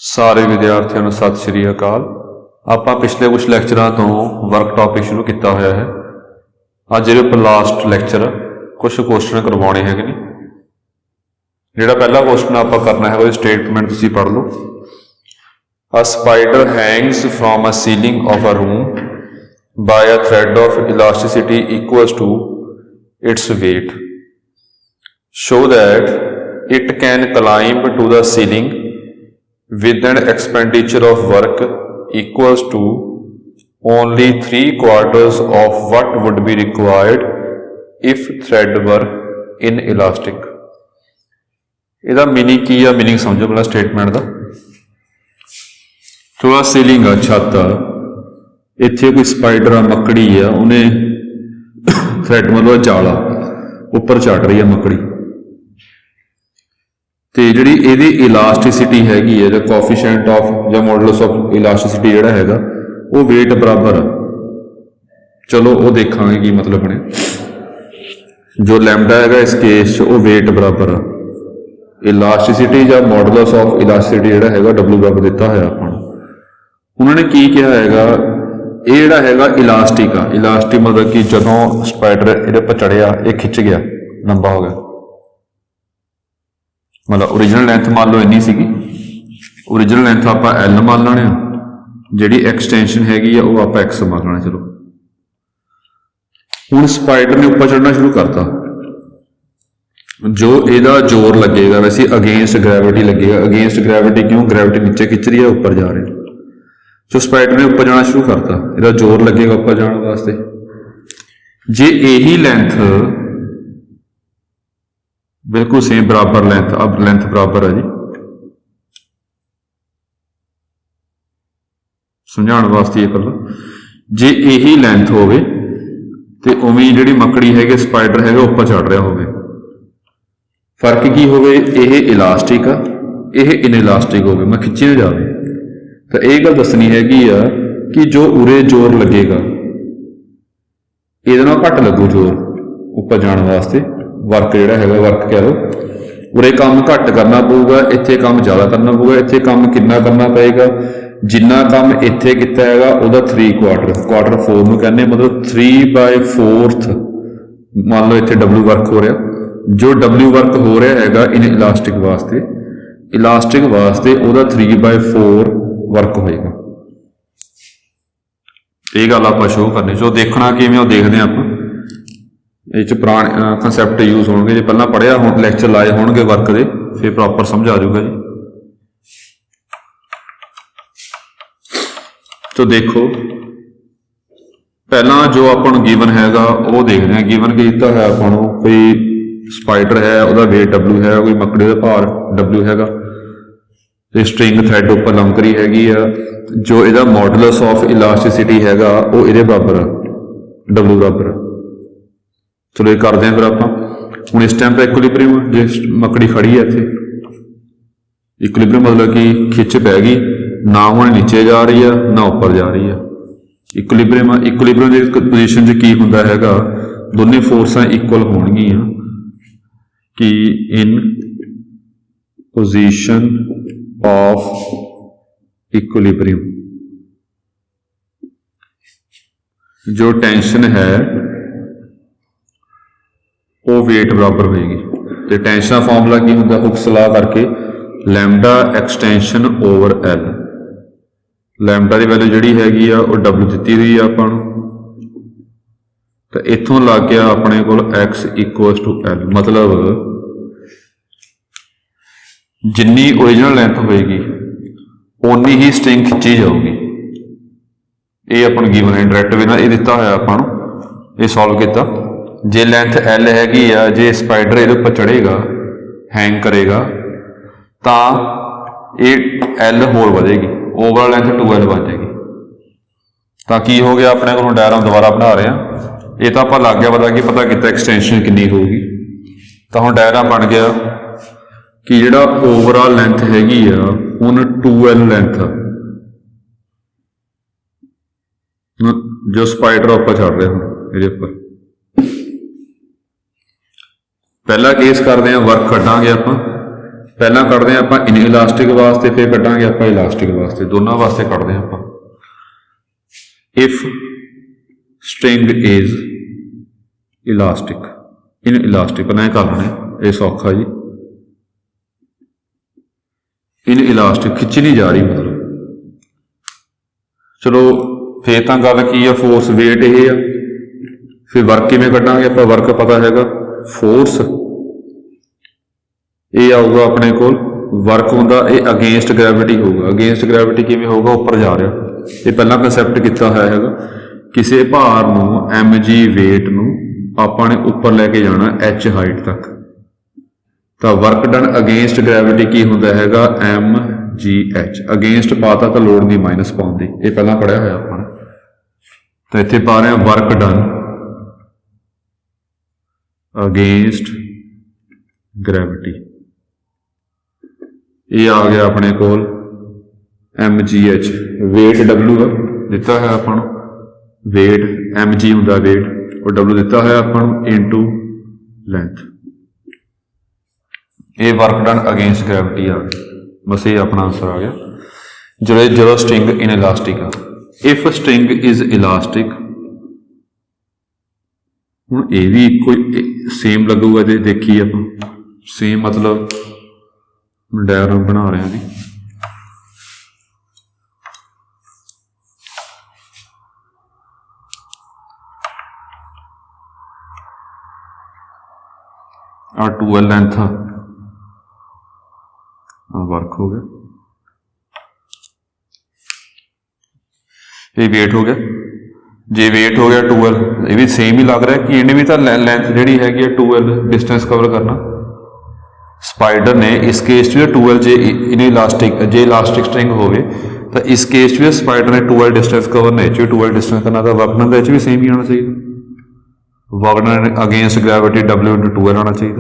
ਸਾਰੇ ਵਿਦਿਆਰਥੀਆਂ ਨੂੰ ਸਤਿ ਸ਼੍ਰੀ ਅਕਾਲ। ਆਪਾਂ ਪਿਛਲੇ ਕੁਝ ਲੈਕਚਰਾਂ ਤੋਂ ਵਰਕ ਟੌਪਿਕ ਸ਼ੁਰੂ ਕੀਤਾ ਹੋਇਆ ਹੈ। ਅੱਜ ਇਹਦੇ ਉੱਪਰ ਲਾਸਟ ਲੈਕਚਰ ਕੁਝ ਕੁਐਸਚਨ ਕਰਵਾਉਣੇ ਹੈਗੇ ਨੇ। ਜਿਹੜਾ ਪਹਿਲਾ ਕੁਐਸਚਨ ਆਪਾਂ ਕਰਨਾ ਹੈ ਉਹਦੀ ਸਟੇਟਮੈਂਟ ਤੁਸੀਂ ਪੜ੍ਹ ਲਓ। A spider hangs from a ceiling of a room by a thread of elasticity equals to its weight. Show that it can climb to the ceiling with an expenditure of work equals to only 3/4 of what would be required if thread were inelastic. ਇਹਦਾ meaning ਕੀ ਆ? Meaning ਸਮਝੋ ਪਹਿਲਾਂ statement ਦਾ। ਥੋੜਾ ceiling ਆ, ਛੱਤ ਆ, ਇੱਥੇ ਕੋਈ ਸਪਾਈਡਰ ਆ, ਮੱਕੜੀ ਆ, ਉਹਨੇ ਥ੍ਰੈਡ ਮਤਲਬ ਜਾਲ ਆ, ਉੱਪਰ ਚੜ ਰਹੀ ਆ ਮੱਕੜੀ, ਤੇ ਜਿਹੜੀ ਇਹਦੀ ਇਲਾਸਟਿਸਿਟੀ ਹੈਗੀ ਹੈ ਜਾਂ ਕੋਫੀਸ਼ੀਐਂਟ ਆਫ ਜਾਂ ਮੋਡੂਲਸ ਆਫ ਇਲਾਸਟਿਸਿਟੀ ਜਿਹੜਾ ਹੈਗਾ ਉਹ ਵੇਟ ਬਰਾਬਰ ਆ। ਚਲੋ ਉਹ ਦੇਖਾਂਗੇ ਕੀ ਮਤਲਬ ਬਣਿਆ। ਜੋ ਲੈਮਡਾ ਹੈਗਾ ਇਸ ਕੇਸ 'ਚ ਉਹ ਵੇਟ ਬਰਾਬਰ ਆ ਇਲਾਸਟਿਸਿਟੀ ਜਾਂ ਮੋਡੂਲਸ ਆਫ ਇਲਾਸਟਿਸਿਟੀ ਜਿਹੜਾ ਹੈਗਾ W ਬਰਾਬਰ ਦਿੱਤਾ ਹੋਇਆ ਆਪਾਂ ਨੂੰ। ਉਹਨਾਂ ਨੇ ਕੀ ਕਿਹਾ ਹੈਗਾ, ਇਹ ਜਿਹੜਾ ਹੈਗਾ ਇਲਾਸਟਿਕ ਆ। ਇਲਾਸਟਿਕ ਮਤਲਬ ਕਿ ਜਦੋਂ ਸਪਾਈਡਰ ਇਹਦੇ ਉੱਪਰ ਚੜਿਆ ਇਹ ਖਿੱਚ ਗਿਆ, ਲੰਬਾ ਹੋ ਗਿਆ। ਮਤਲਬ ਓਰੀਜਨਲ ਲੈਂਥ ਮੰਨ ਲਓ ਇੰਨੀ ਸੀਗੀ, ਓਰੀਜਨਲ ਲੈਂਥ ਆਪਾਂ L ਮੰਨ ਲੈਣੇ ਆ, ਜਿਹੜੀ ਐਕਸਟੈਂਸ਼ਨ ਹੈਗੀ ਆ ਉਹ ਆਪਾਂ X ਮੰਨ ਲੈਣਾ। ਚਲੋ ਹੁਣ ਸਪਾਈਡਰ ਨੇ ਉੱਪਰ ਚੜ੍ਹਨਾ ਸ਼ੁਰੂ ਕਰਤਾ। ਜੋ ਇਹਦਾ ਜ਼ੋਰ ਲੱਗੇਗਾ ਵੈਸੇ ਅਗੇਂਸਟ ਗ੍ਰੈਵਿਟੀ ਲੱਗੇਗਾ। ਅਗੇਂਸਟ ਗ੍ਰੈਵਿਟੀ ਕਿਉਂ? ਗ੍ਰੈਵਿਟੀ ਨੀਚੇ ਖਿੱਚ ਰਹੀ ਹੈ, ਉੱਪਰ ਜਾ ਰਹੀ। ਜੋ ਸਪਾਈਡਰ ਨੇ ਉੱਪਰ ਜਾਣਾ ਸ਼ੁਰੂ ਕਰਤਾ, ਇਹਦਾ ਜ਼ੋਰ ਲੱਗੇਗਾ ਉੱਪਰ ਜਾਣ ਵਾਸਤੇ। ਜੇ ਇਹੀ ਲੈਂਥ ਬਿਲਕੁਲ ਸੇਮ ਬਰਾਬਰ ਲੈਂਥ ਬਰਾਬਰ ਹੈ ਜੀ, ਸਮਝਾਉਣ ਵਾਸਤੇ ਇਹ ਕਰ। ਜੇ ਇਹੀ ਲੈਂਥ ਹੋਵੇ ਤੇ ਉਵੇਂ ਜਿਹੜੀ ਮੱਕੜੀ ਹੈਗੀ ਸਪਾਈਡਰ ਹੈਗਾ ਉੱਪਰ ਚੜ ਰਿਹਾ ਹੋਵੇ, ਫਰਕ ਕੀ ਹੋਵੇ? ਇਹ ਇਲਾਸਟਿਕ ਆ, ਇਹ ਇਨਇਲਾਸਟਿਕ ਹੋਵੇ, ਮੈਂ ਖਿੱਚੀ ਨਾ ਜਾਵੇ। ਤਾਂ ਇਹ ਗੱਲ ਦੱਸਣੀ ਹੈਗੀ ਆ ਕਿ ਜੋ ਉਰੇ ਜ਼ੋਰ ਲੱਗੇਗਾ ਇਹਦੇ ਨਾਲ ਘੱਟ ਲੱਗੂ ਜ਼ੋਰ ਉੱਪਰ ਜਾਣ ਵਾਸਤੇ। ਵਰਕ ਜਿਹੜਾ ਹੈਗਾ, ਵਰਕ ਕਹਿ ਲਓ, ਉਰੇ ਕੰਮ ਘੱਟ ਕਰਨਾ ਪਊਗਾ, ਇੱਥੇ ਕੰਮ ਜ਼ਿਆਦਾ ਕਰਨਾ ਪਊਗਾ। ਇੱਥੇ ਕੰਮ ਕਿੰਨਾ ਕਰਨਾ ਪਏਗਾ? ਜਿੰਨਾ ਕੰਮ ਇੱਥੇ ਕੀਤਾ ਹੈਗਾ ਉਹਦਾ 3/4 4 ਨੂੰ ਕਹਿੰਦੇ, ਮਤਲਬ 3/4 ਮੰਨ ਲਓ ਇੱਥੇ W ਵਰਕ ਹੋ ਰਿਹਾ। ਜੋ W ਵਰਕ ਹੋ ਰਿਹਾ ਹੈਗਾ ਇਨ ਇਲਾਸਟਿਕ ਵਾਸਤੇ, ਇਲਾਸਟਿਕ ਵਾਸਤੇ ਉਹਦਾ 3/4 ਵਰਕ ਹੋਏਗਾ। ਇਹ ਗੱਲ ਆਪਾਂ ਸ਼ੋਅ ਕਰਨੀ। ਜੋ ਦੇਖਣਾ ਕਿਵੇਂ ਉਹ ਦੇਖਦੇ ਆਪਾਂ। ਇਹ 'ਚ ਪੁਰਾਣੇ ਕੰਸੈਪਟ ਯੂਜ਼ ਹੋਣਗੇ। ਜੇ ਪਹਿਲਾਂ ਪੜ੍ਹਿਆ ਹੁਣ ਲੈਕਚਰ ਲਾਏ ਹੋਣਗੇ ਵਰਕ ਦੇ, ਫਿਰ ਪ੍ਰੋਪਰ ਸਮਝ ਆ ਜਾਊਗਾ ਜੀ। ਤੋ ਦੇਖੋ ਪਹਿਲਾਂ ਜੋ ਆਪਾਂ ਨੂੰ ਗਿਵਨ ਹੈਗਾ ਉਹ ਦੇਖਦੇ ਹਾਂ। ਗਿਵਨ ਕੀ ਦਿੱਤਾ ਹੈ ਆਪਾਂ ਨੂੰ? ਕੋਈ ਸਪਾਈਡਰ ਹੈ, ਉਹਦਾ ਵੇਟ W ਹੈ, ਕੋਈ ਮੱਕੜੀ ਦਾ ਭਾਰ W ਹੈਗਾ, ਤੇ ਸਟ੍ਰਿੰਗ ਥ੍ਰੈਡ ਉੱਪਰ ਲਮਕ ਰਹੀ ਹੈਗੀ ਆ। ਜੋ ਇਹਦਾ ਮੋਡੂਲਸ ਆਫ ਇਲਾਸਟਿਸਿਟੀ ਹੈਗਾ ਉਹ ਇਹਦੇ ਬਰਾਬਰ ਆ, W ਬਰਾਬਰ। ਚਲੋ ਇਹ ਕਰਦੇ ਹਾਂ ਫਿਰ ਆਪਾਂ। ਹੁਣ ਇਸ ਟਾਈਮ ਤਾਂ ਇਕੁਇਲਿਬਰੀਅਮ, ਜੇ ਮੱਕੜੀ ਖੜੀ ਹੈ ਇੱਥੇ, ਇਕੁਇਲਿਬਰੀਅਮ ਮਤਲਬ ਕਿ ਖਿੱਚ ਪੈ ਗਈ, ਨਾ ਹੁਣ ਨੀਚੇ ਜਾ ਰਹੀ ਆ ਨਾ ਉੱਪਰ ਜਾ ਰਹੀ ਆ। ਇਕੁਇਲਿਬਰੀਅਮ ਇਕੁਇਲਿਬਰੀਅਮ ਦੀ ਪੋਜੀਸ਼ਨ 'ਚ ਕੀ ਹੁੰਦਾ ਹੈਗਾ, ਦੋਨੇ ਫੋਰਸਾਂ ਇਕੁਅਲ ਹੋਣਗੀਆਂ ਕਿ ਇਨ ਪੋਜੀਸ਼ਨ ਆਫ ਇਕੁਇਲਿਬਰੀਅਮ ਜੋ ਟੈਂਸ਼ਨ ਹੈ ਉਹ ਵੇਟ ਬਰਾਬਰ ਹੋਏਗੀ। ਤੇ ਟੈਂਸ਼ਨ ਦਾ ਫਾਰਮੂਲਾ ਕੀ ਹੁੰਦਾ? ਹੁਕਸ ਲਾ ਕਰਕੇ lambda extension over L। Lambda ਦੀ ਵੈਲਿਊ ਜਿਹੜੀ ਹੈਗੀ ਆ ਉਹ W ਦਿੱਤੀ ਹੋਈ ਆ ਆਪਾਂ ਨੂੰ, ਤਾਂ ਇੱਥੋਂ ਲੱਗ ਗਿਆ ਆਪਣੇ ਕੋਲ X = L। ਮਤਲਬ ਜਿੰਨੀ ਓਰੀਜਨਲ ਲੈਂਥ ਹੋਏਗੀ ਓਨੀ ਹੀ ਸਟ੍ਰਿੰਗ ਖਿੱਚੀ ਜਾਊਗੀ। ਇਹ ਆਪਾਂ ਨੂੰ ਗਿਵਨ ਹੈ, ਡਾਇਰੈਕਟ ਵੇ ਨਾਲ ਇਹ ਦਿੱਤਾ ਹੋਇਆ ਆਪਾਂ ਨੂੰ, ਇਹ ਸੋਲਵ ਕੀਤਾ। ਜੇ ਲੈਂਥ L ਹੈਗੀ ਆ, ਜੇ ਸਪਾਈਡਰ ਇਹਦੇ ਉੱਪਰ ਚੜ੍ਹੇਗਾ, ਹੈਂਗ ਕਰੇਗਾ, ਤਾਂ ਇਹ L ਹੋਰ ਵਧੇਗੀ, ਓਵਰਆਲ ਲੈਂਥ 2L ਬਣ ਜਾਏਗੀ। ਤਾਂ ਕੀ ਹੋ ਗਿਆ ਆਪਣੇ ਕੋਲ? ਡਾਇਗਰਾਮ ਦੁਬਾਰਾ ਬਣਾ ਰਹੇ ਹਾਂ। ਇਹ ਤਾਂ ਆਪਾਂ ਲੱਗ ਗਿਆ ਪਤਾ ਕੀਤਾ ਐਕਸਟੈਂਸ਼ਨ ਕਿੰਨੀ ਹੋਊਗੀ। ਤਾਂ ਹੁਣ ਡਾਇਗਰਾਮ ਬਣ ਗਿਆ ਕਿ ਜਿਹੜਾ ਓਵਰਆਲ ਲੈਂਥ ਹੈਗੀ ਆ ਹੁਣ 2L ਲੈਂਥ ਆ, ਜੋ ਸਪਾਈਡਰ ਉੱਪਰ ਚੜ ਰਿਹਾ ਹੁਣ ਇਹਦੇ ਉੱਪਰ। ਪਹਿਲਾ ਕੇਸ ਕਰਦੇ ਹਾਂ, ਵਰਕ ਕੱਢਾਂਗੇ ਆਪਾਂ। पहला कढ़ते हैं आप इन इलास्टिक वास्ते, फिर कढ़ांगे आप इलास्टिक वास्ते, दोनों वास्ते कढ़ते हैं आप। If string is elastic, in elastic पहले कर लेने, ये सौखा जी। इन इलास्टिक खिंची नहीं जा रही, मतलब चलो फिर तो गल की है फोर्स वेट ये आ। फिर वर्क किवें कढ़ांगे आप, वर्क पता हैगा फोर्स ये आऊगा अपने को, वर्क होंदा ये अगेंस्ट ग्रैविटी होगा। अगेंस्ट ग्रैविटी किवें होगा, उपर जा रहा, ये पहला कंसैप्ट किया होया हैगा। किसी भार नूं mg वेट नूं आपां ने उपर लैके जाना h हाइट तक, तो वर्क डन अगेंस्ट ग्रैविटी की होंदा हैगा mgh। अगेंस्ट पाता तो लोड़ नहीं माइनस पाउण दी, ये पहला पढ़िया होया आपां ने। तो इत्थे पा रहे हैं वर्क डन अगेंस्ट ग्रैविटी, ये आ गया अपने कोल mgh। वेट w दिता है अपन, वेट mg होंदा वेट, और w दिता है अपन इनटू लेंथ। ये वर्क डन अगेंस्ट ग्रैविटी आ गई, बस ये अपना आंसर आ गया। जो स्ट्रिंग इन इलास्टिक आ। इफ स्ट्रिंग इज इलास्टिक, हुण ये भी कोई सेम लगूगा जे देखिए आप, सेम मतलब डायग्राम बना रहे हैं जी। और 12 लेंथ वर्क हो गया, ये वेट हो गया। जे वेट हो गया 12, ये भी सेम ही लग रहा है कि इन्हें भी तो लेंथ जी हैगी 12 डिस्टेंस कवर करना। स्पाइडर ने इस case 12 J in elastic, J elastic string होवे तो इस केस भी स्पाइडर ने 12 डिस्टेंस कवर ने 12 डिस्टेंस करना, तो वर्क डन भी सेम ही आना चाहिए। Work done against gravity w/12 आना चाहिए,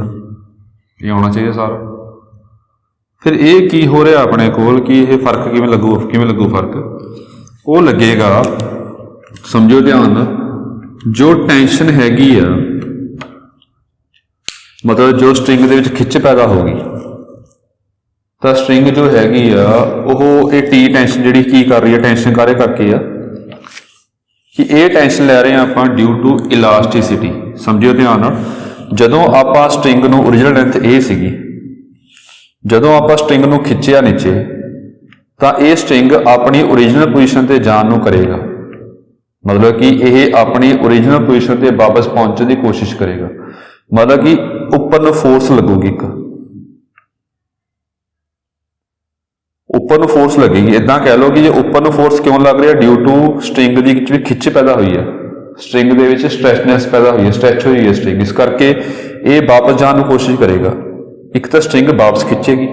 ये आना चाहिए सारा। फिर ये की हो रहा अपने कोल कि ये फर्क किवें लगू फर्क, वो लगेगा समझो ध्यान, जो टेंशन हैगी आ, मतलब जो स्ट्रिंग दे विच खिच पैदा होगी, तो स्ट्रिंग जो हैगी आ वो ये टी टेंशन जिहड़ी की कर रही है, टेंशन कारे करके आ कि ये टेंशन लै रहे हैं आप ड्यू टू इलास्टिसिटी। समझियो ध्यान नाल, जदों आपां स्ट्रिंग नूं ओरिजिनल लेंथ ए सीगी, जदों आपां स्ट्रिंग नूं खिच्चिया नीचे, तो ये स्ट्रिंग अपनी ओरिजिनल पोजीशन ते जाण नूं करेगा, मतलब कि यह अपनी ओरिजिनल पोजीशन ते वापस पहुंचने की कोशिश करेगा, मतलब कि उपर नूं फोर्स लगूगी, उपर नूं फोर्स लगेगी। इदा कह लो कि जो उपर नूं फोर्स क्यों लग रहा है, ड्यू टू स्ट्रिंग की खिच पैदा हुई है, स्ट्रिंग दे विच स्ट्रैचनेस पैदा हुई है, स्ट्रैच हुई है स्ट्रिंग, इस करके ये वापस जाने की कोशिश करेगा। एक तो स्ट्रिंग वापस खिंचेगी,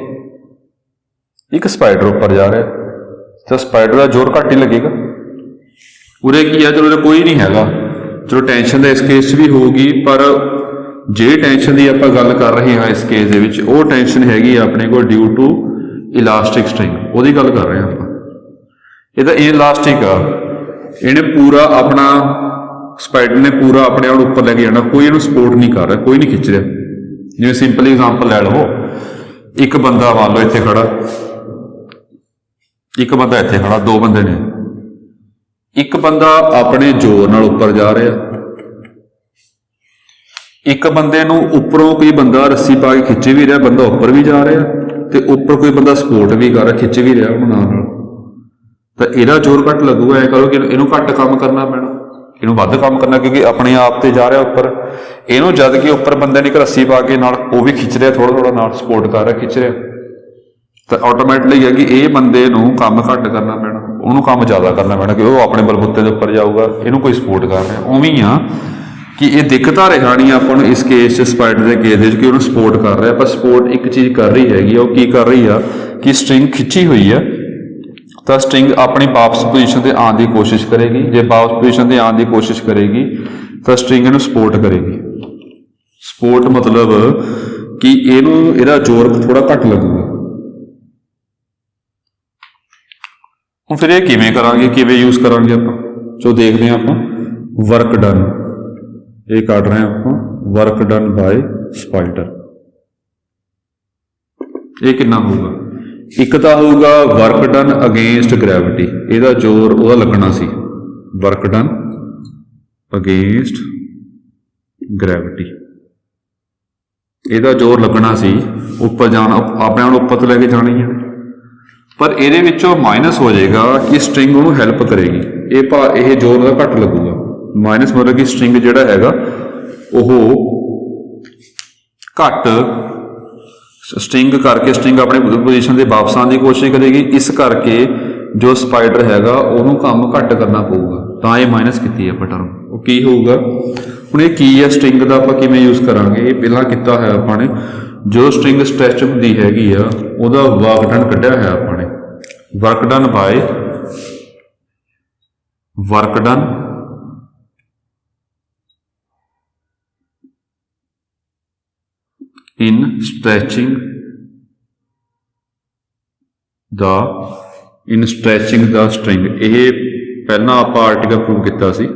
एक स्पाइडर उपर जा रहा है, तो स्पाइडर का जोर घट ही लगेगा। उरे की है, चलो कोई नहीं हैगा, चलो टेंशन तो इस केस भी होगी, पर जे टेंशन की आप गल कर रहे हैं इस केस दे विच, वो टेंशन हैगी अपने को ड्यू टू इलास्टिक स्ट्रिंग, वो गल कर रहे हैं आप। ये तो इलास्टिक आ, इन्हें पूरा अपना स्पाइडर ने पूरा अपने आप उपर लैके जाना, कोई इन्हें सपोर्ट नहीं कर रहा, कोई नहीं खिंच रहा। जिवें सिंपल एग्जाम्पल लै लवो, एक बंदा मान लो इत्थे खड़ा, एक बंदा इत्थे खड़ा, दो बंदे ने, एक बंदा अपने जोर नाल उपर जा रहा, एक बंदे नूं उपरों कोई बंदा रस्सी पा के खिंच भी रहा, बंदा उपर भी जा रहा, तो उपर कोई बंदा सपोर्ट भी कर रहा, खिंच भी रहा उन्होंने नाल, तो इहदा जोर घट लगूगा। ऐ करो कि इहनूं घट काम करना पैना, इहनूं वध काम करना, क्योंकि अपने आप ते जा रहा उपर, इहनूं जद कि उपर बंदे ने एक रस्सी पा के नाल वो भी खिंच रहा, थोड़ा थोड़ा नाल सपोर्ट कर रहा, खिंच रहा, तो ऑटोमैटिकली है कि ये बंदे नूं काम घट करना पैना, उन्होंने काम ज़्यादा करना पैना, कि वो अपने बलबूते के उपर जाऊगा, इहनूं कोई सपोर्ट कर रहा। उवें ही आ कि ये दिक्कत रहा नहीं अपन इस केस स्पाइडर के केस कि उन्होंने सपोर्ट कर रहा है, पर सपोर्ट एक चीज़ कर रही हैगी, वो की कर रही है कि स्ट्रिंग खिंची हुई है, तो स्ट्रिंग अपनी वापस पोजीशन से आने की कोशिश करेगी, जे वापस पोजीशन से आने की कोशिश करेगी तो स्ट्रिंग इन्हूं सपोर्ट करेगी। सपोर्ट मतलब कि इहदा जोर थोड़ा घट लगूगा। हम फिर ये किवें करांगे, किवें यूज करांगे आपां, जो देखते हैं आपां वर्क डन, ये काट रहे हैं आपां वर्क डन बाय स्पाइडर। ये कितना होगा? एक तो होगा वर्क डन अगेंस्ट ग्रैविटी, ਇਹਦਾ जोर ਉਹਦਾ लगना सी वर्क डन अगेंस्ट ग्रैविटी, ਇਹਦਾ जोर लगना सी ਉੱਪਰ ਜਾਣਾ, ਆਪਣੇ ਨੂੰ ਉੱਪਰ ਤੋਂ ਲੈ ਕੇ ਜਾਣੀ है, पर ਇਹਦੇ ਵਿੱਚੋਂ माइनस हो जाएगा कि स्ट्रिंग ਉਹਨੂੰ हेल्प करेगी, ਇਹ जोर ਉਹਦਾ घट लगूगा। माइनस मतलब कि स्ट्रिंग ਜਿਹੜਾ ਹੈਗਾ ਉਹ घट स्ट्रिंग करके स्ट्रिंग अपने पोजीशन से वापस आने की कोशिश करेगी, इस करके जो स्पाइडर हैगा उन्होंने काम घट करना पऊगा, तो ये माइनस की है टर्म। वो की होगा हुण ये की है स्ट्रिंग का आपां किवें यूज़ करांगे, ये पहलां कीता है आपां ने, जो स्ट्रिंग स्ट्रैच हुंदी हैगी आ उहदा वर्क डन कढिया है आपां ने, work done by work done in stretching the string। ਇਹ ਪਹਿਲਾਂ ਆਪਾਂ ਆਰਟੀਕਲ ਪ੍ਰੂਵ ਕੀਤਾ ਸੀ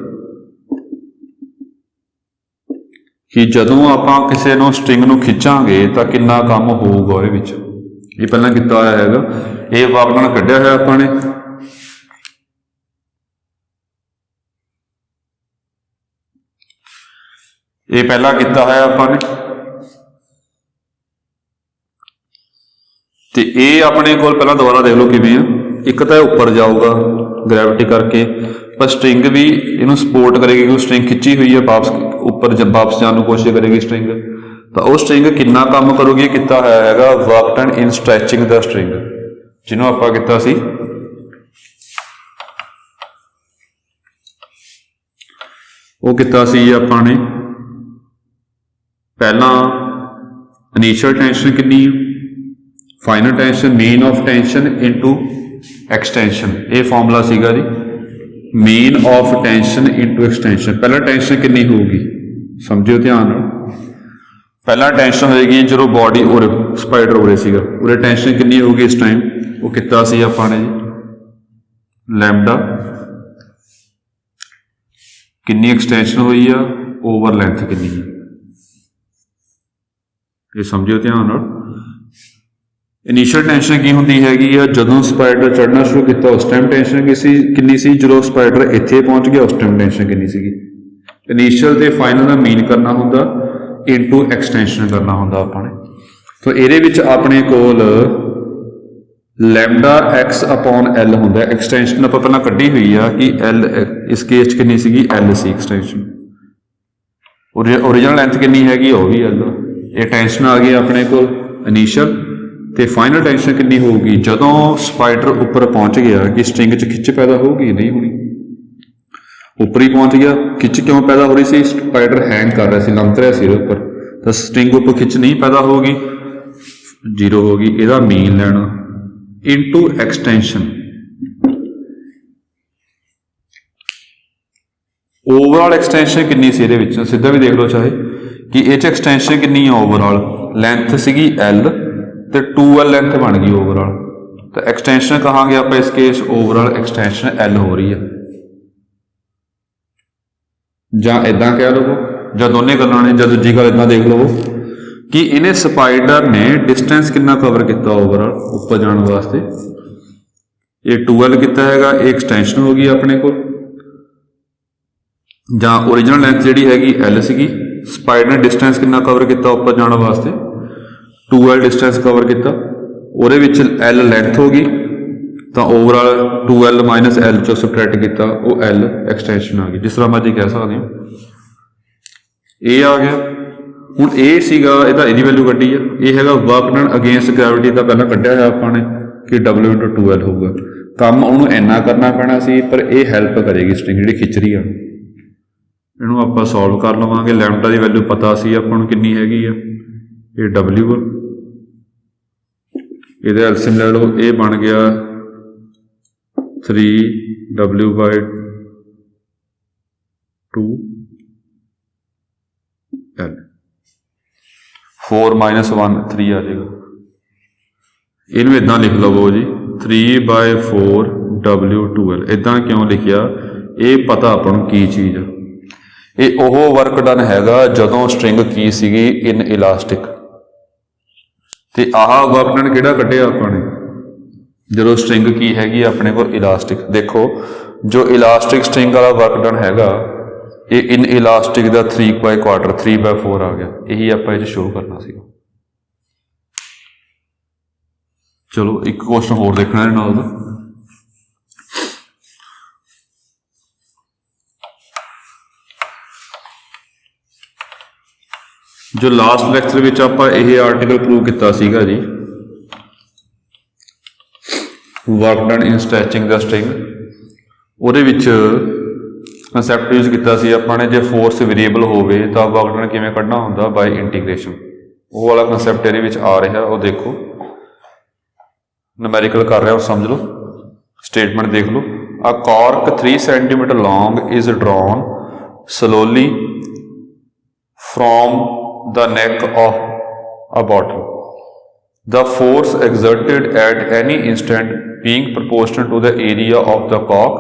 ਕਿ ਜਦੋਂ ਆਪਾਂ ਕਿਸੇ ਨੂੰ ਸਟ੍ਰਿੰਗ ਨੂੰ ਖਿੱਚਾਂਗੇ ਤਾਂ ਕਿੰਨਾ ਕੰਮ ਹੋਊਗਾ ਉਹਦੇ ਵਿੱਚ, ਇਹ ਪਹਿਲਾਂ ਕੀਤਾ ਹੋਇਆ ਹੈਗਾ। ਇਹ ਵਾਕਡਨ ਕੱਢਿਆ ਹੋਇਆ ਆਪਾਂ ਨੇ, ਇਹ ਪਹਿਲਾਂ ਕੀਤਾ ਹੋਇਆ ਆਪਾਂ ਨੇ, तो ये अपने को पहला दोबारा देख लो किवें आ, एक तो उपर जाऊगा ग्रैविटी करके, पर स्ट्रिंग भी इनू सपोर्ट करेगी क्योंकि स्ट्रिंग खिंची हुई है वापस उपर, जब वापस जाने की कोशिश करेगी स्ट्रिंग, तो वो स्ट्रिंग कितना काम करूगी, किता है work done in stretching the string, जिन्हों आपां कीता सी वो कीता सी आपां ने पहला इनिशियल टेंशन कितनी, final tension mean of tension into extension, ये फॉर्मूला सीगा जी, mean of tension into extension. पहला टेंशन कितनी होगी समझियो ध्यान, पहला टेंशन होएगी जो बॉडी और स्पाइडर उरे सीगा, उरे टेंशन कितनी होगी इस टाइम, वो कितना सी आपां ने जी लैम्डा, कितनी एक्सटेंशन हुई है ओवर लेंथ कितनी है, ये समझियो ध्यान। इनिशियल टेंशन की होंदी हैगी आ जदों स्पाइडर चढ़ना शुरू किया उस टाइम टेंशन कितनी सी, जो स्पाइडर इत्थे पहुंच गया उस टाइम टेंशन कितनी सी। इनिशियल ते फाइनल का मीन करना होंदा इनटू एक्सटेंशन करना होंदा आपां ने, तो इहदे विच अपने कोल लैम्डा एक्स अपॉन एल होंदा, एक्सटेंशन आपां पहलां कड्ढी हुई आ कि एल इस केस कितनी सी, एल सी एक्सटेंशन, ओरिजिनल लेंथ कितनी हैगी वो भी एल, ये टेंशन आ गई अपने कोल इनिशियल, तो फाइनल टेंशन कितनी होगी जदों स्पाइडर उपर पहुंच गया कि स्ट्रिंग च खिच पैदा होगी, नहीं होनी, उपर ही पहुंच गया, खिच क्यों पैदा हो रही सी, स्पाइडर हैंग कर रहा सी, लंघ रहा सी उपर, तो स्ट्रिंग उपर खिच नहीं पैदा होगी, जीरो होगी, इहदा मीन लेना इनटू एक्सटेंशन, ओवरऑल एक्सटेंशन कितनी सी, इहदे विच सीधा भी देख लो चाहे कि इह च एक्सटेंशन कितनी है, ओवरऑल लेंथ सीगी एल तो 2L लेंथ बन गई ओवरऑल, तो एक्सटेंशन कहांगे आप इस केस ओवरऑल एक्सटेंशन L हो रही है, जां इदां कह लो, जां दोनों गल्लां ने, जां दूजी गल इदां देख लो कि इन्हें स्पाइडर ने डिस्टेंस कितना कवर किया ओवरऑल ऊपर जाने वास्ते, ये 2L किया हैगा, ये एक्सटेंशन हो गई अपने को, जां ओरिजिनल लेंथ जिहड़ी हैगी L सीगी, स्पाइडर ने डिस्टेंस कितना कवर किया ऊपर जाने वास्ते 2L डिस्टेंस कवर किया, ਉਹਦੇ ਵਿੱਚ L ਲੈਂਥ ਹੋ ਗਈ, ਤਾਂ ਓਵਰਆਲ 2L ਮਾਈਨਸ L ਚੋਂ ਸਬਟ੍ਰੈਕਟ ਕੀਤਾ, ਉਹ L ਐਕਸਟੈਂਸ਼ਨ ਆ ਗਈ, ਜਿਸ ਤਰ੍ਹਾਂ ਮਰਜ਼ੀ ਕਹਿ ਸਕਦੇ ਹੋ। ਇਹ ਆ ਗਿਆ, ਹੁਣ ਇਹ ਸੀਗਾ ਇਹਦਾ, ਇਹਦੀ ਵੈਲਿਊ ਕੱਢੀ ਆ, ਇਹ ਹੈਗਾ ਵਰਕ ਡਨ ਅਗੇਂਸਟ ਗ੍ਰੈਵਿਟੀ ਦਾ ਪਹਿਲਾਂ ਕੱਢਿਆ ਹੋਇਆ ਆਪਾਂ ਨੇ ਕਿ W/2L ਹੋਊਗਾ, ਕੰਮ ਉਹਨੂੰ ਇੰਨਾ ਕਰਨਾ ਪੈਣਾ ਸੀ, ਪਰ ਇਹ ਹੈਲਪ ਕਰੇਗੀ ਸਟ੍ਰਿੰਗ ਜਿਹੜੀ ਖਿੱਚ ਰਹੀ ਆ, ਇਹਨੂੰ ਆਪਾਂ ਸੋਲਵ ਕਰ ਲਵਾਂਗੇ। ਲੈਮਡਾ ਦੀ ਵੈਲਿਊ ਪਤਾ ਸੀ ਆਪਾਂ ਨੂੰ ਕਿੰਨੀ ਹੈਗੀ ਆ, ਇਹ W ਆ, ਇਹਦਾ ਐਲਸੀਐਮ ਲੈ ਲਓ, ਇਹ ਬਣ ਗਿਆ 3W/2L, 4 - 1 3 ਆ ਜਾਏਗਾ, ਇਹਨੂੰ ਇਦਾਂ ਲਿਖ ਲਵੋ ਜੀ 3/4W/2L। ਇਦਾਂ ਕਿਉਂ ਲਿਖਿਆ, ਇਹ ਪਤਾ ਆਪਾਂ ਨੂੰ ਕੀ ਚੀਜ਼ ਆ, ਇਹ ਉਹ ਵਰਕ ਡਨ ਹੈਗਾ ਜਦੋਂ ਸਟ੍ਰਿੰਗ ਕੀ ਸੀਗੀ ਇਨ ਇਲਾਸਟਿਕ, ਤੇ ਆਹ ਵਰਕ ਡਨ ਕਿਹੜਾ ਕੱਢਿਆ ਆਪਾਂ ਨੇ ਜਦੋਂ ਸਟਰਿੰਗ ਕੀ ਹੈਗੀ ਆਪਣੇ ਕੋਲ ਇਲਾਸਟਿਕ। ਦੇਖੋ ਜੋ ਇਲਾਸਟਿਕ ਸਟਰਿੰਗ ਵਾਲਾ ਵਰਕ ਡਨ ਹੈਗਾ ਇਹ ਇਨ ਇਲਾਸਟਿਕ ਦਾ 3/4 3/4 ਆ ਗਿਆ। ਇਹੀ ਆਪਾਂ ਇਹ 'ਚ ਸ਼ੋਅ ਕਰਨਾ ਸੀਗਾ। ਚਲੋ ਇੱਕ ਕੁਐਸਚਨ ਹੋਰ ਦੇਖਣਾ ਇਹਦੇ ਨਾਲ ਦਾ। ਜੋ ਲਾਸਟ ਲੈਕਚਰ ਵਿੱਚ ਆਪਾਂ ਇਹ ਆਰਟੀਕਲ ਪ੍ਰੂਵ ਕੀਤਾ ਸੀਗਾ ਜੀ, ਵਰਕ ਡਨ ਇਨ ਸਟ੍ਰੈਚਿੰਗ ਦਾ ਸਟਰਿੰਗ, ਉਹਦੇ ਵਿੱਚ ਕਨਸੈਪਟ ਯੂਜ਼ ਕੀਤਾ ਸੀ ਆਪਾਂ ਨੇ ਜੇ ਫੋਰਸ ਵੇਰੀਏਬਲ ਹੋਵੇ ਤਾਂ ਵਰਕ ਡਨ ਕਿਵੇਂ ਕੱਢਣਾ ਹੁੰਦਾ ਬਾਈ ਇੰਟੀਗ੍ਰੇਸ਼ਨ। ਉਹ ਵਾਲਾ ਕਨਸੈਪਟ ਇਹਦੇ ਵਿੱਚ ਆ ਰਿਹਾ, ਉਹ ਦੇਖੋ ਨੂਮੈਰੀਕਲ ਕਰ ਰਿਹਾ, ਉਹ ਸਮਝ ਲਓ। ਸਟੇਟਮੈਂਟ ਦੇਖ ਲਓ। ਅ cork 3 cm long is drawn slowly from the neck of a bottle. The force exerted at any instant being proportional to the area of the cork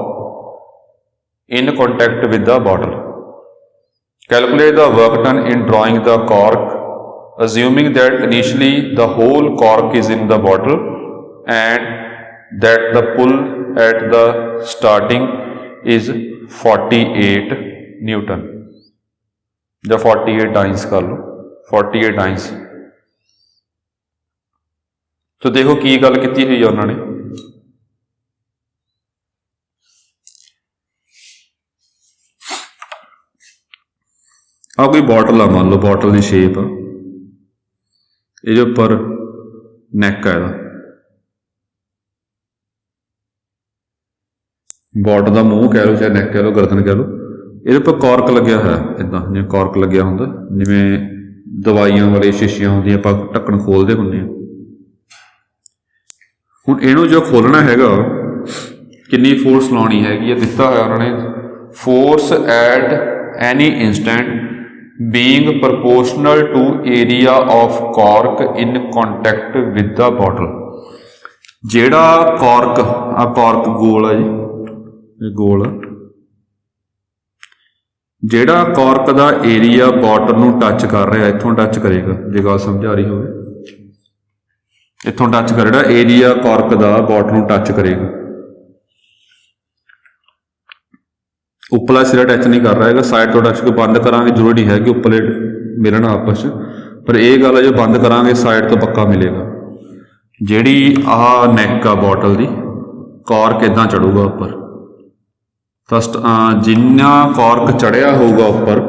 in contact with the bottle. Calculate the work done in drawing the cork, assuming that initially the whole cork is in the bottle and that the pull at the starting is 48 Newton. ਜਾਂ 48 times कर लो, 48 times. तो देखो की गल की हुई है उन्होंने। आ कोई बॉटल आ, मान लो बॉटल की शेप आ, ये उपर नैक है, बॉटल का मूँह कह लो चाहे नैक कह लो गर्दन कह लो, ਇਹਦੇ पर कॉर्क लग्या है इदा जिवें कॉर्क लग्या हुंदा, जिवें दवाइयां वाली शीशियां होंदियां आपां ढक्कन खोलदे हुंदे आ। हुण इहनूं जो खोलना हैगा कितनी फोर्स लाउणी हैगी है, दिता होया उन्होंने force at any instant being proportional to area of cork in contact with the bottle. जिहड़ा कॉर्क आ, कॉर्क गोल है जी, ये गोल है, ਜਿਹੜਾ कॉर्क का एरिया बॉटल ਨੂੰ टच कर रहा, इत्थों टच करेगा, जे गल समझ आ रही हो, इत्थों टच कर रहा एरिया कॉर्क का बॉटल ਨੂੰ टच करेगा, उपला सिरा टच नहीं कर रहा है, साइड तो टच को बंद करांगे जरूरी नहीं है कि उपले मिलन आपस पर यह गल है जो बंद करांगे साइड तो पक्का मिलेगा। जिहड़ी आह नैक आ बॉटल की, कॉर्क इदां चढ़ूगा उपर, फस्ट जिन्ना कॉर्क चढ़िया होगा उपर,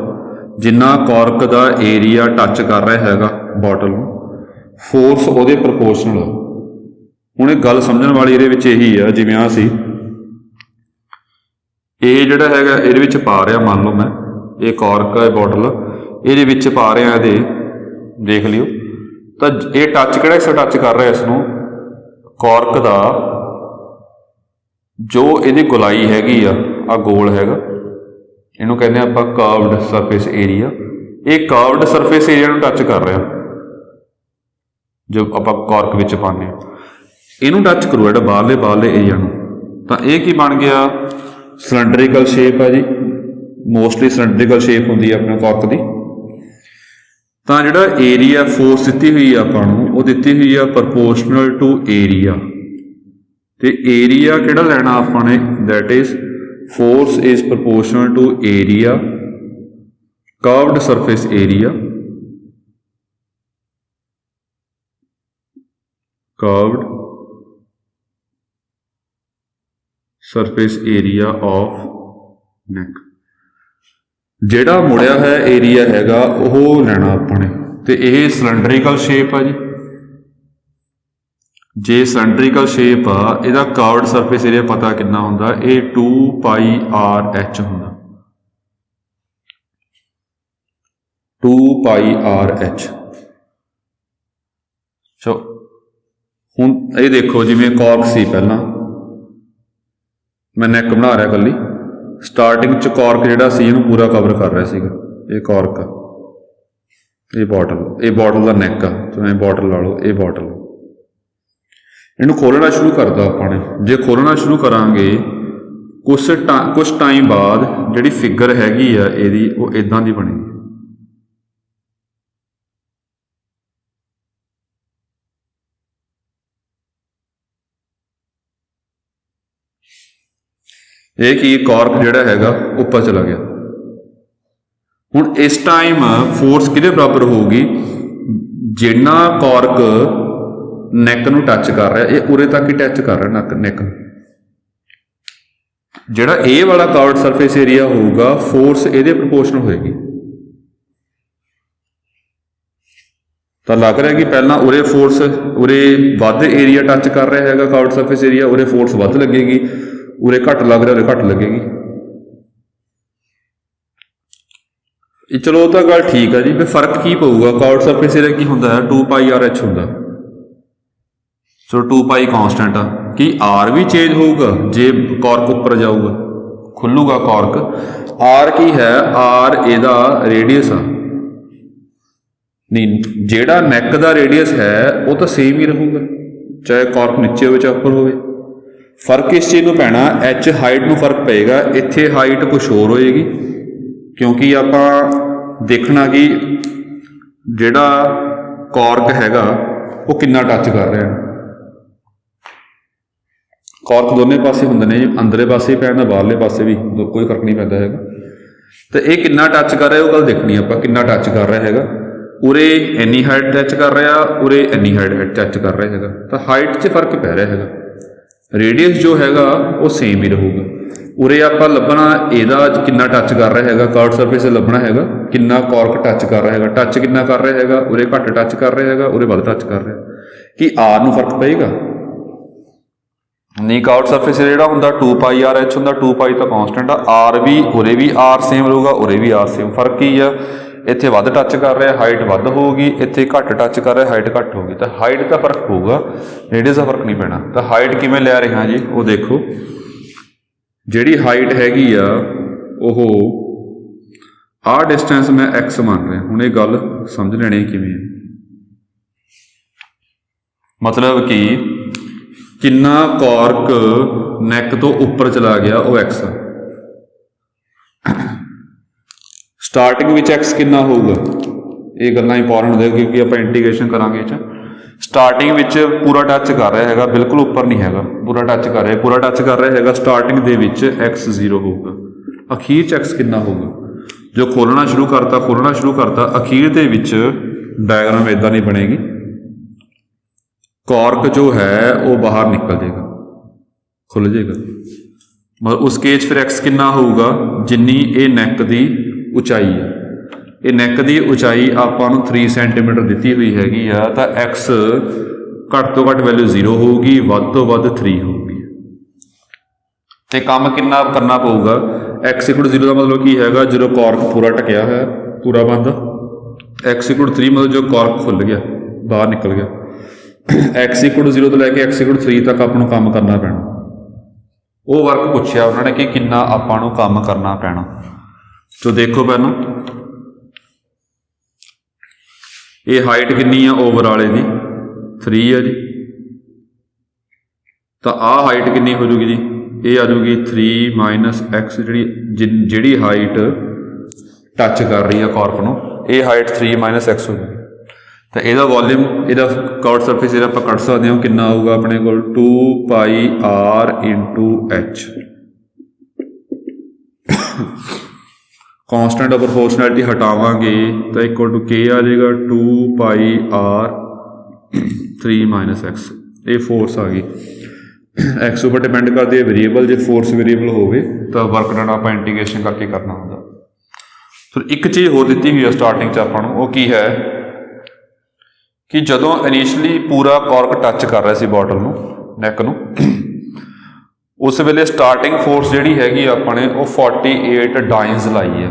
जिन्ना कॉर्क का एरिया टच कर रहा हैगा बॉटल में, फोर्स उहदे प्रपोर्शनल। हुण गल समझण वाली इहदे विच यही है, जिवें आ सी ये जिहड़ा हैगा इहदे विच पा रहा, मान लो मैं ये कॉर्क है बॉटल, इहदे विच पा रहा इहदे, देख लियो तो ये टच किहड़ा हिस्सा टच कर रहा इसनूं कॉर्क का जो इहदी गुलाई हैगी आ गोल हैगा, इहनूं कहंदे आपां कर्व्ड सरफेस एरिया। ये कर्व्ड सरफेस एरिया नूं टच कर रहा जो आपां कॉर्क विच पाने, इहनूं टच करो जिहड़ा बाहरले एरिया नूं, तां इह की बन गया सिलेंडरिकल शेप है जी, मोस्टली सिलेंडरिकल शेप हुंदी है अपने कॉर्क दी। तां जिहड़ा एरिया फोर्स दित्ती हुई है आपां नूं, वो दित्ती हुई है प्रपोर्शनल टू एरिया, ते एरिया किहड़ा लैना आपां ने, that is force is proportional to area curved surface area, curved surface area of neck. जिहड़ा मुड़िया है एरिया हैगा वो लैना आपां ने, ते इह सिलेंडरिकल शेप है जी। जे सिलेंडरिकल शेप आ, इहदा कर्व्ड सरफेस एरिया पता कितना हुंदा, ये 2πr(h) हुंदा, 2πr(h). सो हुण ये देखो जिवें कॉर्क सी, पहला मैं नैक बना रहा कल्ली, स्टार्टिंग च कॉर्क जिहड़ा सी इहनूं पूरा कवर कर रहा सीगा, ये कॉर्क आ, ये बॉटल का नैक आ, तो बॉटल ला लो, ये बॉटल इनू खोलना शुरू करता अपने। जे खोलना शुरू करांगे कुछ टाइम बाद जिहड़ी फिगर हैगी आ इहदी वो इदां दी बनेगी, ਇਹ ਕੀ ਕॉर्क ਜਿਹੜਾ ਹੈਗਾ ਉੱਪਰ ਚਲਾ ਗਿਆ। ਹੁਣ ਇਸ ਟਾਈਮ ਫੋਰਸ ਕਿਹਦੇ ਬਰਾਬਰ ਹੋਊਗੀ, ਜਿੰਨਾ कॉर्क ਨੈਕ ਨੂੰ ਟੱਚ ਕਰ ਰਿਹਾ ਇਹ ਉਰੇ ਤੱਕ ਹੀ ਟੱਚ ਕਰ ਰਿਹਾ ਨੈਕ ਨੂੰ। ਜਿਹੜਾ ਇਹ ਵਾਲਾ कर्व्ड ਸਰਫੇਸ ਏਰੀਆ ਹੋਊਗਾ ਫੋਰਸ ਇਹਦੇ ਪ੍ਰਪੋਰਸ਼ਨਲ ਹੋਏਗੀ। ਤਾਂ ਲੱਗ ਰਿਹਾ ਕਿ ਪਹਿਲਾਂ ਉਰੇ ਫੋਰਸ ਉਰੇ ਵੱਧ ਏਰੀਆ ਟੱਚ ਕਰ ਰਿਹਾ ਹੈਗਾ कर्व्ड ਸਰਫੇਸ ਏਰੀਆ, ਉਰੇ ਫੋਰਸ ਵੱਧ ਲੱਗੇਗੀ, ਉਰੇ ਘੱਟ ਲੱਗ ਰਿਹਾ ਉਰੇ ਘੱਟ ਲੱਗੇਗੀ। ਚਲੋ ਉਹ ਤਾਂ ਗੱਲ ਠੀਕ ਹੈ ਜੀ। ਫਿਰ ਫਰਕ ਕੀ ਪਊਗਾ, कर्व्ड ਸਰਫੇਸ ਏਰੀਆ ਕੀ ਹੁੰਦਾ ਹੈ 2πr/h ਹੁੰਦਾ। ਸੋ 2π ਕਾਂਸਟੈਂਟ ਆ। ਕੀ r ਵੀ ਚੇਂਜ ਹੋਊਗਾ ਜੇ कॉर्क ਉੱਪਰ ਜਾਊਗਾ, ਖੁੱਲੂਗਾ कॉर्क। r ਕੀ ਹੈ, r ਇਹਦਾ ਰੇਡੀਅਸ ਆ। ਨਹੀਂ, ਜਿਹੜਾ ਨੈਕ ਦਾ ਰੇਡੀਅਸ ਹੈ ਉਹ ਤਾਂ ਸੇਮ ਹੀ ਰਹੂਗਾ ਚਾਹੇ कॉर्क ਨੀਚੇ ਹੋਵੇ ਚਾਹੇ ਉੱਪਰ ਹੋਵੇ। ਫਰਕ ਇਸ ਚੀਜ਼ ਨੂੰ ਪੈਣਾ h ਹਾਈਟ ਨੂੰ ਫਰਕ ਪਏਗਾ। ਇੱਥੇ ਹਾਈਟ ਕੁਛ ਹੋਰ ਹੋਏਗੀ ਕਿਉਂਕਿ ਆਪਾਂ ਦੇਖਣਾ ਕਿ ਜਿਹੜਾ कॉर्क ਹੈਗਾ ਉਹ ਕਿੰਨਾ ਟੱਚ ਕਰ ਰਿਹਾ। कॉर्क ਦੋਨੇ ਪਾਸੇ ਹੁੰਦੇ ਨੇ, ਅੰਦਰਲੇ ਪਾਸੇ ਵੀ ਪੈਂਦਾ ਬਾਹਰਲੇ ਪਾਸੇ ਵੀ, ਕੋਈ ਫਰਕ ਨਹੀਂ ਪੈਂਦਾ ਹੈਗਾ। ਤੇ ਇਹ ਕਿੰਨਾ ਟੱਚ ਕਰ ਰਿਹਾ ਉਹ ਗੱਲ ਦੇਖਣੀ ਆਪਾਂ, ਕਿੰਨਾ ਟੱਚ ਕਰ ਰਿਹਾ ਹੈਗਾ। ਉਰੇ ਇੰਨੀ ਹਾਈਟ ਟੱਚ ਕਰ ਰਿਹਾ, ਉਰੇ ਇੰਨੀ ਹਾਈਟ ਟੱਚ ਕਰ ਰਿਹਾ ਹੈਗਾ, ਤਾਂ ਹਾਈਟ 'ਚ ਫਰਕ ਪੈ ਰਿਹਾ ਹੈਗਾ। ਰੇਡੀਅਸ ਜੋ ਹੈਗਾ ਉਹ ਸੇਮ ਹੀ ਰਹੂਗਾ। ਉਰੇ ਆਪਾਂ ਲੱਭਣਾ ਇਹਦਾ ਕਿੰਨਾ ਟੱਚ ਕਰ ਰਿਹਾ ਹੈਗਾ, कर्व्ड ਸਰਫੇਸ ਲੱਭਣਾ ਹੈਗਾ ਕਿੰਨਾ कॉर्क ਟੱਚ ਕਰ ਰਿਹਾ ਹੈਗਾ। ਟੱਚ ਕਿੰਨਾ ਕਰ ਰਿਹਾ ਹੈਗਾ, ਉਰੇ ਘੱਟ ਟੱਚ ਕਰ ਰਿਹਾ ਹੈਗਾ, ਉਰੇ ਵੱਧ ਟੱਚ ਕਰ ਰਿਹਾ। ਕੀ r ਨੂੰ ਫਰਕ ਪਏਗਾ? ਨਹੀਂ, कर्व्ड ਸਰਫੇਸ ਜਿਹੜਾ ਹੁੰਦਾ 2πr/h ਹੁੰਦਾ। 2π ਤਾਂ ਕਾਂਸਟੈਂਟ ਆ, r ਵੀ ਉਰੇ ਵੀ r ਸੇਮ ਰਹੂਗਾ, ਉਰੇ ਵੀ r ਸੇਮ। ਫਰਕ ਕੀ ਆ, ਇੱਥੇ ਵੱਧ ਟੱਚ ਕਰ ਰਿਹਾ ਹਾਈਟ ਵੱਧ ਹੋਊਗੀ, ਇੱਥੇ ਘੱਟ ਟੱਚ ਕਰ ਰਿਹਾ ਹਾਈਟ ਘੱਟ ਹੋਊਗੀ। ਤਾਂ ਹਾਈਟ ਦਾ ਫਰਕ ਹੋਊਗਾ, ਰੇਡੀਅਸ ਦਾ ਫਰਕ ਨਹੀਂ ਪੈਣਾ। ਤਾਂ ਹਾਈਟ ਕਿਵੇਂ ਲੈ ਰਿਹਾ ਜੀ, ਉਹ ਦੇਖੋ। ਜਿਹੜੀ ਹਾਈਟ ਹੈਗੀ ਆ ਉਹ ਆਹ ਡਿਸਟੈਂਸ ਮੈਂ x ਮੰਨ ਰਿਹਾ। ਹੁਣ ਇਹ ਗੱਲ ਸਮਝ ਲੈਣੀ ਕਿਵੇਂ ਹੈ, ਮਤਲਬ ਕਿ ਕਿੰਨਾ कॉर्क ਨੈਕ ਤੋਂ ਉੱਪਰ ਚਲਾ ਗਿਆ ਉਹ x ਆ। ਸਟਾਰਟਿੰਗ ਵਿੱਚ x ਕਿੰਨਾ ਹੋਊਗਾ, ਇਹ ਗੱਲਾਂ ਇੰਪੋਰਟੈਂਟ ਹੁੰਦੀਆਂ ਕਿਉਂਕਿ ਆਪਾਂ ਇੰਟੀਗ੍ਰੇਸ਼ਨ ਕਰਾਂਗੇ ਇਹ 'ਚ। ਸਟਾਰਟਿੰਗ ਵਿੱਚ ਪੂਰਾ ਟੱਚ ਕਰ ਰਿਹਾ ਹੈਗਾ, ਬਿਲਕੁਲ ਉੱਪਰ ਨਹੀਂ ਹੈਗਾ, ਪੂਰਾ ਟੱਚ ਕਰ ਰਿਹਾ, ਪੂਰਾ ਟੱਚ ਕਰ ਰਿਹਾ ਹੈਗਾ। ਸਟਾਰਟਿੰਗ ਦੇ ਵਿੱਚ x 0 ਹੋਊਗਾ, ਅਖੀਰ 'ਚ x ਕਿੰਨਾ ਹੋਊਗਾ। ਜੋ ਖੋਲ੍ਹਣਾ ਸ਼ੁਰੂ ਕਰਤਾ, ਅਖੀਰ ਦੇ ਵਿੱਚ ਡਾਇਗਰਾਮ ਇੱਦਾਂ ਨਹੀਂ ਬਣੇਗੀ। कॉर्क जो है वो बाहर निकल जाएगा, खुल जाएगा। मगर उस केस फिर x कितना होगा जिन्नी ये नैक की उचाई है। ये नैक की उचाई आपां नूं 3 सेंटीमीटर दी हुई हैगी आ, तो x घट तो घट वैल्यू 0 होगी, वध तो वध 3 होगी। तो काम कितना करना पऊगा, x = 0 का मतलब की हैगा जो कॉर्क पूरा ढकिया है, पूरा बंद। x = 3 मतलब जो कॉर्क खुल गया, बाहर निकल गया। x = 0 ਤੋਂ ਲੈ ਕੇ x = 3 ਤੱਕ ਆਪਾਂ ਨੂੰ ਕੰਮ ਕਰਨਾ ਪੈਣਾ। ਉਹ ਵਰਕ ਪੁੱਛਿਆ ਉਹਨਾਂ ਨੇ ਕਿ ਕਿੰਨਾ ਆਪਾਂ ਨੂੰ ਕੰਮ ਕਰਨਾ ਪੈਣਾ। ਸੋ ਦੇਖੋ ਪਹਿਲਾਂ ਇਹ ਹਾਈਟ ਕਿੰਨੀ ਆ ਓਵਰਆਲ ਇਹਦੀ 3 ਆ ਜੀ। ਤਾਂ ਆਹ ਹਾਈਟ ਕਿੰਨੀ ਹੋ ਜੂਗੀ ਜੀ, ਇਹ ਆ ਜੂਗੀ 3 - x। ਜਿਹੜੀ ਹਾਈਟ ਟੱਚ ਕਰ ਰਹੀ ਆ कॉर्क ਨੂੰ, ਇਹ ਹਾਈਟ 3 - x ਹੋ ਜੂਗੀ। तो यदा वॉल्यूम यदा कर्व्ड सरफेस आप कट सकते हो कितना आऊगा अपने को 2πr × h। Constant of proportionality हटावांगे तो इक्वल टू k आ जाएगा 2πr 3 - x। ये फोर्स आ गई। x उपर डिपेंड करती है वेरीएबल, जो फोर्स वेरीएबल होवे तो वर्क डन आप इंटीग्रेशन करके करना होगा। फिर एक चीज़ होर दी हुई है स्टार्टिंग च आपां नूं, वो की है कि जदों इनिशियली पूरा कॉर्क टच कर रहा सी बॉटल नूं, नैक नूं, उस वेले स्टार्टिंग फोर्स जिहड़ी हैगी आपां ने वो 48 डाइनस लाई है।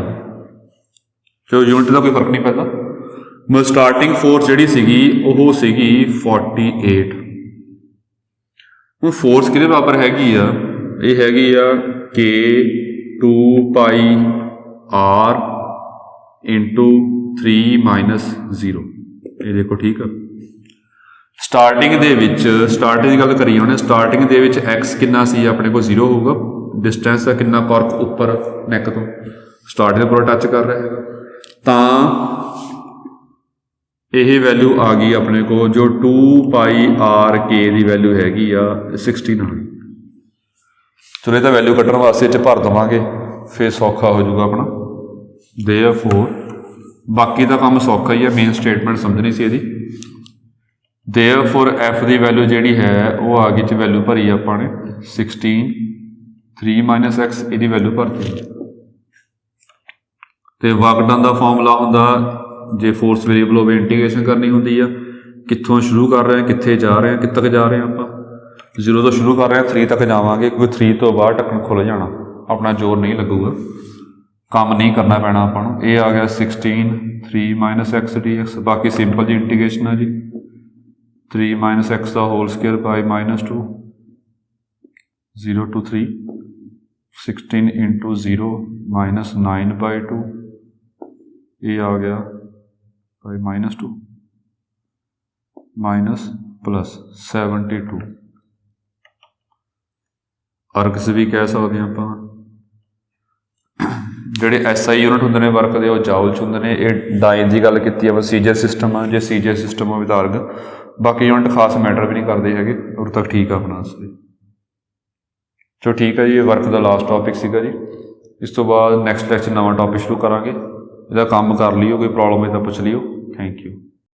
जो यूनिट का कोई फर्क नहीं पैंदा, मतलब स्टार्टिंग फोर्स जिहड़ी सीगी वो सीगी 48। हुण फोर्स किहदे बराबर हैगी आ, ये हैगी आ k 2πr × 3 - 0। ये देखो ठीक है। स्टार्टिंग दे विच स्टार्टिंग की गल करिए उन्हें, स्टार्टिंग दे विच x कितना सी अपने को 0 होगा, डिस्टेंस है कितना कॉर्क उपर नैक तो स्टार्टिंग पूरा टच कर रहा है। तो यह वैल्यू आ गई अपने को जो 2πr k की वैल्यू हैगी आ 16 आ गई। चलो ये तो वैल्यू कट्टण वास्ते च भर देवांगे, फिर सौखा हो जाऊगा अपना। देयरफॉर बाकी का काम सौखा ही है, मेन स्टेटमेंट समझनी सी इहदी। देयरफॉर एफ की वैल्यू जिहड़ी है वो आ गई, वैल्यू भरी आपां ने 16 3 माइनस एक्स, इहदी वैल्यू भरती। तो वर्क डन का फॉर्मूला हुंदा, जे फोर्स वेरीएबल होवे इंटीग्रेशन करनी हुंदी आ, कित्थों शुरू कर रहे हैं कित्थे जा रहे हैं, कित्थे तक जा रहे हैं आपां 0 तो शुरू कर रहे हैं 3 तक जावांगे, क्योंकि 3 तो बाद ढक्कन खुल जाना, अपना जोर नहीं लगूगा, काम नहीं करना पैना आपां नूं। ये आ गया 16 3 माइनस एक्स डी एक्स, बाकी सिंपल जी इंटीग्रेशन है जी, 3 माइनस एक्स का whole square by -2 0 to 3 16 into 0 -9/2, ये आ गया बाई -2 माइनस प्लस 72। अर्गस भी कह सकते हैं आप। ਜਿਹੜੇ SI यूनिट होंगे ने वर्क के, जाउल च होंगे ने। ये डाइन की गल की है, सीजर सिस्टम है, जो सीजर सिस्टम हो तो अर्ग, बाकी यूनिट खास मैटर भी नहीं करते है, उद तक ठीक है अपना। चलो ठीक है जी, ये वर्क का लास्ट टॉपिक सीगा जी। इस तो बाद नैक्सट लैक्चर नवा टॉपिक शुरू करांगे। ਇਹਦਾ ਕੰਮ कर लियो, कोई प्रॉब्लम है तो पूछ लियो। Thank you.